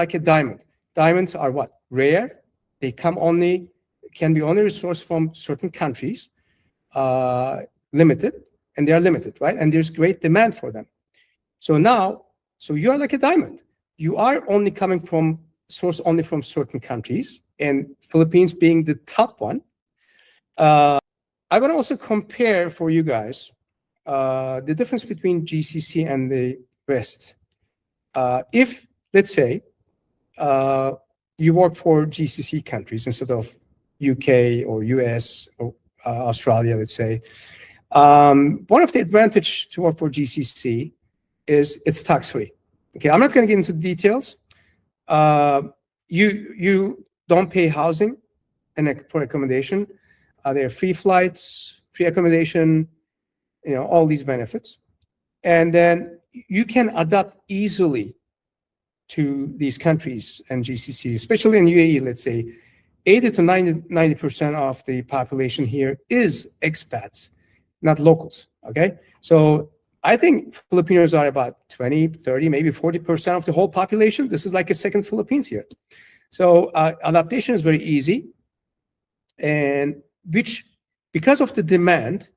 like a diamond. Diamonds are what? Rare. They can be only resourced from certain countries, limited, and they are limited, right? And there's great demand for them. So now, you are like a diamond. You are only coming from source only from certain countries, and Philippines being the top one. I want to also compare for you guys the difference between GCC and the rest. If, let's say, you work for GCC countries instead of UK or US or Australia, let's say, one of the advantages to work for GCC is it's tax-free. Okay, I'm not going to get into details. You don't pay housing and for accommodation. There are free flights, free accommodation, all these benefits. And then you can adapt easily to these countries and GCC, especially in UAE, let's say, 80 to 90% of the population here is expats, not locals, okay? So I think Filipinos are about 20, 30, maybe 40% of the whole population. This is like a second Philippines here. So adaptation is very easy, and because of the demand,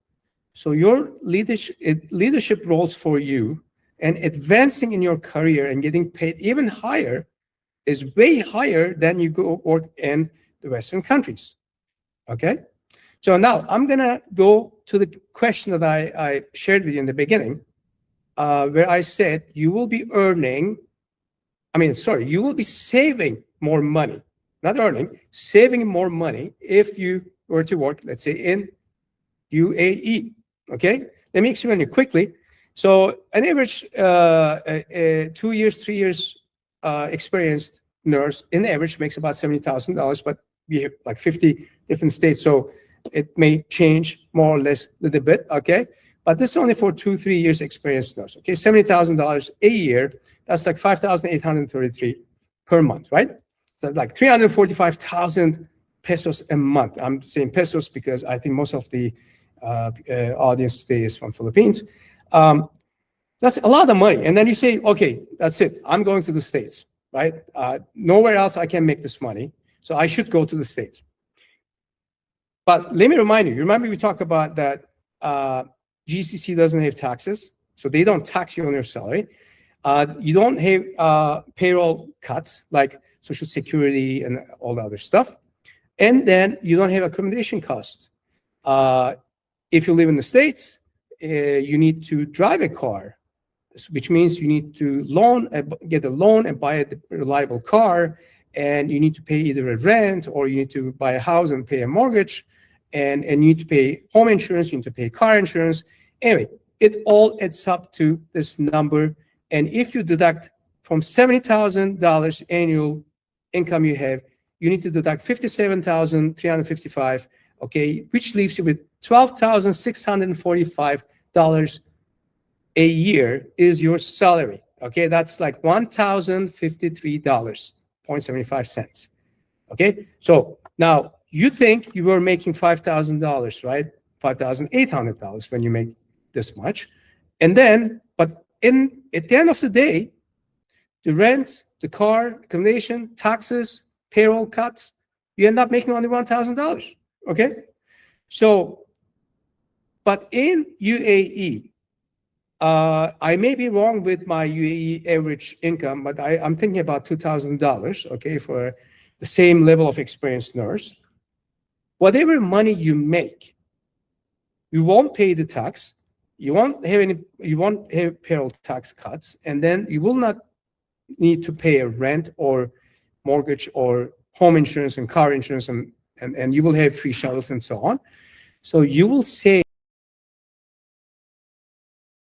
so your leadership roles for you and advancing in your career and getting paid even higher is way higher than you go work in the Western countries, okay? So now I'm gonna go to the question that I shared with you in the beginning, where I said you will be you will be saving more money, not earning, saving more money if you were to work, let's say, in UAE, okay? Let me explain you quickly. So an average 2 years, 3 years experienced nurse, in average, makes about $70,000, but we have like 50 different states, so it may change more or less a little bit, okay? But this is only for 2-3 years experienced nurse, okay? $70,000 a year, that's like 5,833 per month, right? So like 345,000 pesos a month. I'm saying pesos because I think most of the audience today is from Philippines. That's a lot of money. And then you say, okay, that's it. I'm going to the States, right? Nowhere else I can make this money, so I should go to the States. But let me remind you, remember we talked about that GCC doesn't have taxes, so they don't tax you on your salary. You don't have payroll cuts like Social Security and all the other stuff. And then you don't have accommodation costs. If you live in the States, you need to drive a car, which means you need to get a loan and buy a reliable car, and you need to pay either a rent or you need to buy a house and pay a mortgage, and you need to pay home insurance, you need to pay car insurance. Anyway, it all adds up to this number. And if you deduct from $70,000 annual income you have, you need to deduct $57,355, okay, which leaves you with $12,645 a year is your salary, okay? That's like $1,053.75, okay? So now you think you were making $5,000, right? $5,800 when you make this much. And then, but at the end of the day, the rent, the car, accommodation, taxes, payroll cuts, you end up making only $1,000, okay? So, but in UAE, I may be wrong with my UAE average income, but I'm thinking about $2,000, okay, for the same level of experienced nurse. Whatever money you make, you won't pay the tax, you won't have payroll tax cuts, and then you will not need to pay a rent or mortgage or home insurance and car insurance, and you will have free shuttles and so on. So you will save